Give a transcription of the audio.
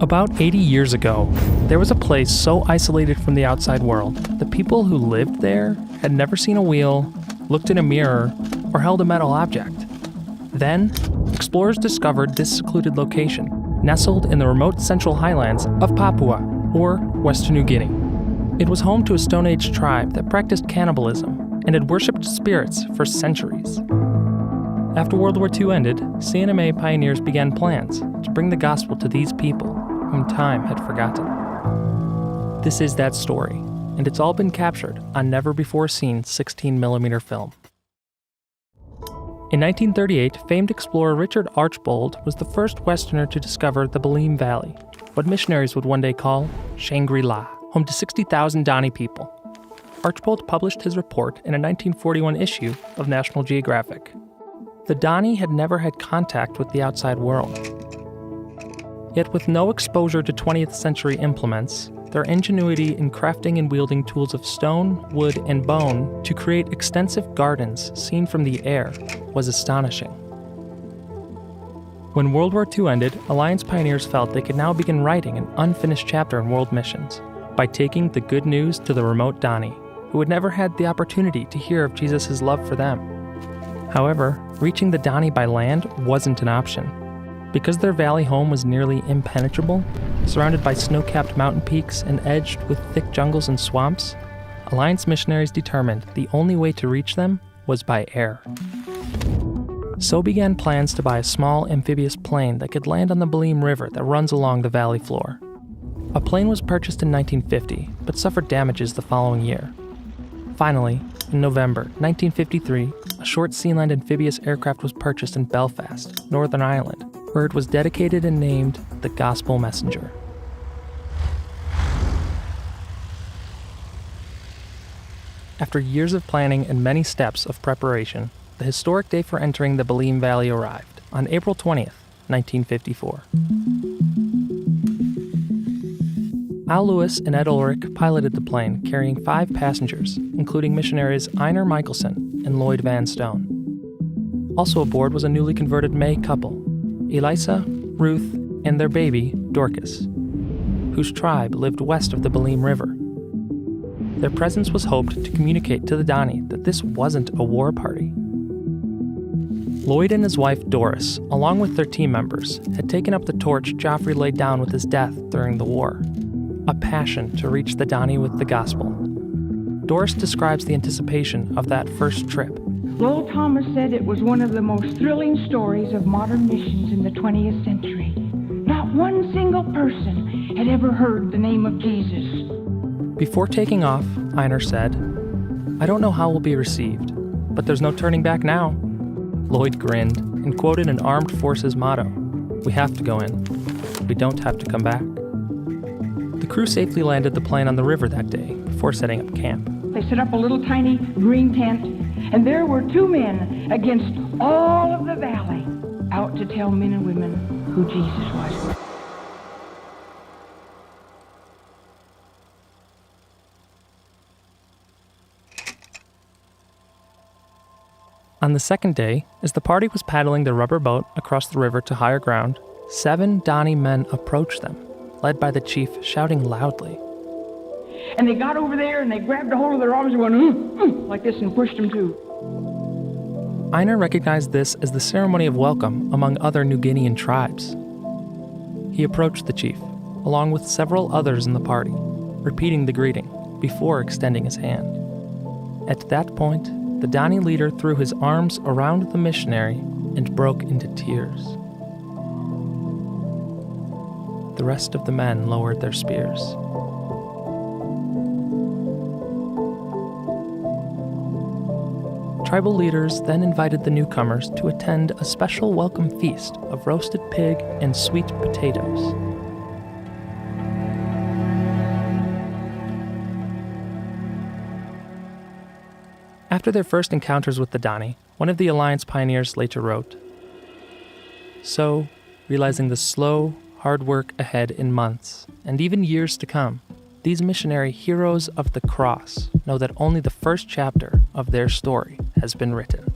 About 80 years ago, there was a place so isolated from the outside world that people who lived there had never seen a wheel, looked in a mirror, or held a metal object. Then, explorers discovered this secluded location, nestled in the remote central highlands of Papua, or Western New Guinea. It was home to a Stone Age tribe that practiced cannibalism and had worshipped spirits for centuries. After World War II ended, C&MA pioneers began plans to bring the gospel to these people whom time had forgotten. This is that story, and it's all been captured on never-before-seen 16mm film. In 1938, famed explorer Richard Archbold was the first Westerner to discover the Baliem Valley, what missionaries would one day call Shangri-La, home to 60,000 Dani people. Archbold published his report in a 1941 issue of National Geographic. The Dani had never had contact with the outside world. Yet with no exposure to 20th century implements, their ingenuity in crafting and wielding tools of stone, wood, and bone to create extensive gardens seen from the air was astonishing. When World War II ended, Alliance pioneers felt they could now begin writing an unfinished chapter in world missions by taking the good news to the remote Dani, who had never had the opportunity to hear of Jesus' love for them. However, reaching the Dani by land wasn't an option. Because their valley home was nearly impenetrable, surrounded by snow-capped mountain peaks and edged with thick jungles and swamps, Alliance missionaries determined the only way to reach them was by air. So began plans to buy a small amphibious plane that could land on the Baliem River that runs along the valley floor. A plane was purchased in 1950, but suffered damages the following year. Finally, in November 1953, a short Sealand amphibious aircraft was purchased in Belfast, Northern Ireland, where it was dedicated and named the Gospel Messenger. After years of planning and many steps of preparation, the historic day for entering the Baliem Valley arrived on April 20th, 1954. Al Lewis and Ed Ulrich piloted the plane carrying 5 passengers, including missionaries Einar Michelson and Lloyd Van Stone. Also aboard was a newly converted May couple, Elisa, Ruth, and their baby, Dorcas, whose tribe lived west of the Baliem River. Their presence was hoped to communicate to the Dani that this wasn't a war party. Lloyd and his wife, Doris, along with their team members, had taken up the torch Joffrey laid down with his death during the war, a passion to reach the Dani with the gospel. Doris describes the anticipation of that first trip. Lowell Thomas said it was one of the most thrilling stories of modern missions in the 20th century. Not one single person had ever heard the name of Jesus. Before taking off, Einar said, "I don't know how we'll be received, but there's no turning back now." Lloyd grinned and quoted an armed forces motto, "We have to go in. We don't have to come back." The crew safely landed the plane on the river that day before setting up camp. They set up a little tiny green tent, and there were 2 men against all of the valley, out to tell men and women who Jesus was. On the second day, as the party was paddling their rubber boat across the river to higher ground, 7 Dani men approached them, led by the chief shouting loudly. And they got over there and they grabbed a hold of their arms and went like this and pushed them too. Einar recognized this as the ceremony of welcome among other New Guinean tribes. He approached the chief, along with several others in the party, repeating the greeting before extending his hand. At that point, the Dani leader threw his arms around the missionary and broke into tears. The rest of the men lowered their spears. Tribal leaders then invited the newcomers to attend a special welcome feast of roasted pig and sweet potatoes. After their first encounters with the Dani, one of the Alliance pioneers later wrote, "So, realizing the slow, hard work ahead in months, and even years to come, these missionary heroes of the cross know that only the first chapter of their story has been written."